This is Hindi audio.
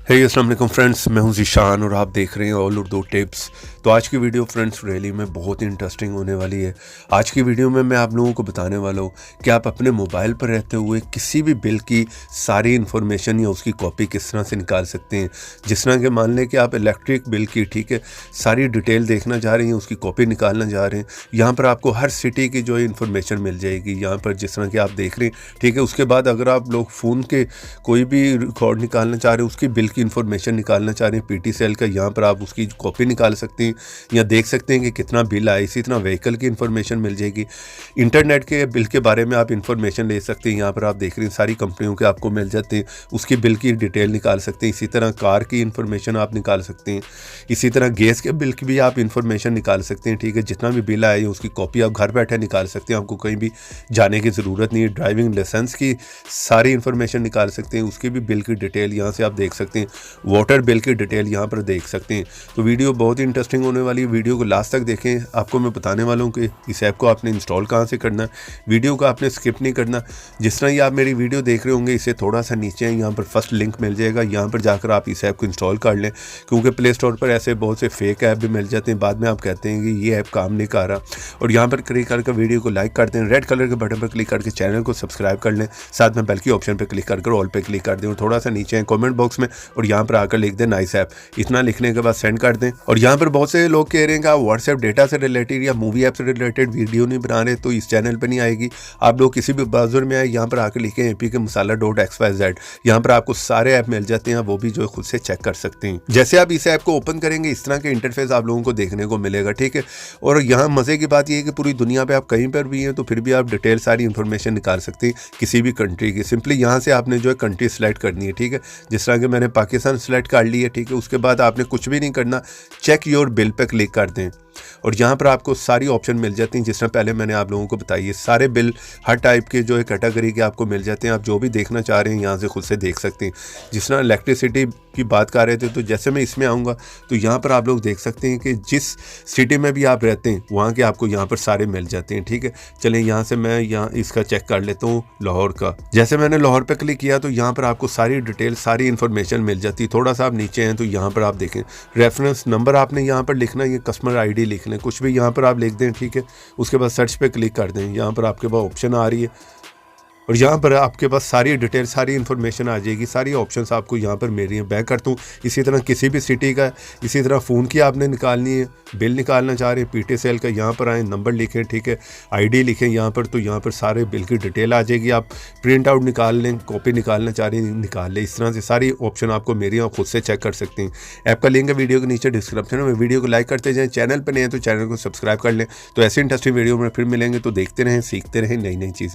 हे अस्सलाम वालेकुम फ्रेंड्स, मैं हूं ज़ीशान और आप देख रहे हैं ऑल उर्दू टिप्स। तो आज की वीडियो फ्रेंड्स रियली में बहुत ही इंटरेस्टिंग होने वाली है। आज की वीडियो में मैं आप लोगों को बताने वाला हूं कि आप अपने मोबाइल पर रहते हुए किसी भी बिल की सारी इन्फॉर्मेशन या उसकी कॉपी किस तरह से निकाल सकते हैं। जिस तरह के मान लें कि आप इलेक्ट्रिक बिल की सारी डिटेल देखना चाह रहे हैं, उसकी कॉपी निकालना चाह रहे हैं। यहाँ पर आपको हर सिटी की जो है इन्फॉर्मेशन मिल जाएगी। यहाँ पर जिस तरह की आप देख रहे हैं, उसके बाद अगर आप लोग फ़ोन के कोई भी रिकॉर्ड निकालना चाह रहे हैं, उसकी बिल इन्फॉर्मेशन निकालना चाह रहे हैं पीटी सेल का, यहाँ पर आप उसकी कॉपी निकाल सकते हैं या देख सकते हैं कि कितना बिल आया। इसी तरह व्हीकल की इन्फॉर्मेशन मिल जाएगी। इंटरनेट के बिल के बारे में आप इन्फॉर्मेशन ले सकते हैं। यहाँ पर आप देख रहे हैं सारी कंपनियों के आपको मिल जाते हैं, उसकी बिल की डिटेल निकाल सकते हैं। इसी तरह कार की इन्फॉर्मेशन आप निकाल सकते हैं। इसी तरह गैस के बिल की भी आप इन्फॉर्मेशन निकाल सकते हैं। जितना भी बिल आए उसकी कॉपी आप घर बैठे निकाल सकते हैं, आपको कहीं भी जाने की ज़रूरत नहीं है। ड्राइविंग लाइसेंस की सारी इन्फॉर्मेशन निकाल सकते हैं, उसकी भी बिल की डिटेल यहाँ से आप देख सकते हैं। वाटर बिल की डिटेल यहाँ पर देख सकते हैं। तो वीडियो बहुत ही इंटरेस्टिंग होने वाली है। वीडियो को लास्ट तक देखें। आपको मैं बताने वाला हूँ कि इस ऐप को आपने इंस्टॉल कहाँ से करना है। वीडियो को आपने स्किप नहीं करना। जिस तरह ही आप मेरी वीडियो देख रहे होंगे, इससे थोड़ा सा नीचे यहाँ पर फर्स्ट लिंक मिल जाएगा। यहाँ पर जाकर आप इस ऐप को इंस्टॉल कर लें, क्योंकि प्ले स्टोर पर ऐसे बहुत से फेक ऐप भी मिल जाते हैं। बाद में आप कहते हैं कि ये ऐप काम नहीं कर रहा। और यहाँ पर क्लिक करके वीडियो को लाइक करते हैं, रेड कलर के बटन पर क्लिक करके चैनल को सब्सक्राइब कर लें, साथ में बेल की ऑप्शन पर क्लिक करके ऑल पे क्लिक कर दें। और थोड़ा सा नीचे कमेंट बॉक्स में और यहाँ पर आकर लिख दें नाइस ऐप। इतना लिखने के बाद सेंड कर दें। और यहाँ पर बहुत से लोग कह रहे हैं कि आप व्हाट्सएप डेटा से रिलेटेड या मूवी ऐप से रिलेटेड वीडियो नहीं बना रहे, तो इस चैनल पर नहीं आएगी। आप लोग किसी भी ब्राउज़र में आए, यहाँ पर आकर लिखें apkmasala.xyz। यहाँ पर आपको सारे ऐप मिल जाते हैं, वो भी जो खुद से चेक कर सकते हैं। जैसे आप इस ऐप को ओपन करेंगे, इस तरह के इंटरफेस आप लोगों को देखने को मिलेगा। और यहाँ मज़े की बात यह है कि पूरी दुनिया पे आप कहीं पर भी हैं तो फिर भी आप डिटेल सारी इन्फॉर्मेशन निकाल सकते हैं किसी भी कंट्री की। सिंपली यहाँ से आपने जो है कंट्री सेलेक्ट करनी है। जिस तरह कि मैंने पाकिस्तान सेलेक्ट कर ली है। उसके बाद आपने कुछ भी नहीं करना, चेक योर बिल पे क्लिक कर दें और यहाँ पर आपको सारी ऑप्शन मिल जाती हैं। जिस तरह पहले मैंने आप लोगों को बताई है, सारे बिल हर टाइप के जो है कैटेगरी के आपको मिल जाते हैं। आप जो भी देखना चाह रहे हैं यहाँ से खुद से देख सकते हैं। जिस तरह इलेक्ट्रिसिटी की बात कर रहे थे, तो जैसे मैं इसमें आऊँगा तो यहाँ पर आप लोग देख सकते हैं कि जिस सिटी में भी आप रहते हैं वहाँ के आपको यहाँ पर सारे मिल जाते हैं। चलें यहाँ से मैं यहाँ इसका चेक कर लेता हूँ, लाहौर का। जैसे मैंने लाहौर पर क्लिक किया तो यहाँ पर आपको सारी डिटेल सारी इन्फॉर्मेशन मिल जाती है। थोड़ा सा आप नीचे हैं तो यहाँ पर आप देखें रेफरेंस नंबर आपने यहाँ पर लिखना है, ये कस्टमर ID लिख लें, कुछ भी यहाँ पर आप लिख दें। उसके बाद सर्च पे क्लिक कर दें। यहाँ पर आपके पास ऑप्शन आ रही है और यहाँ पर आपके पास सारी डिटेल सारी इन्फॉर्मेशन आ जाएगी। सारी ऑप्शंस आपको यहाँ पर मिल रही हैं। बैक करता हूँ। इसी तरह किसी भी सिटी का, इसी तरह फ़ोन की आपने निकालनी है, बिल निकालना चाह रहे हैं पीटी सेल का, यहाँ पर आए, नंबर लिखें, ID लिखें यहाँ पर, तो यहाँ पर सारे बिल की डिटेल आ जाएगी। आप प्रिंट आउट निकाल लें, कॉपी निकालना चाह रहे हैं निकाल लें। इस तरह से सारी ऑप्शन आपको मेरी आप खुद से चेक कर सकते हैं। ऐप का लिंक है वीडियो के नीचे डिस्क्रिप्शन में। वीडियो को लाइक करते जाएँ, चैनल पर नहीं है तो चैनल को सब्सक्राइब कर लें। तो ऐसे इंटरेस्टिंग वीडियो में फिर मिलेंगे, तो देखते रहें, सीखते रहें नई नई चीज़ें।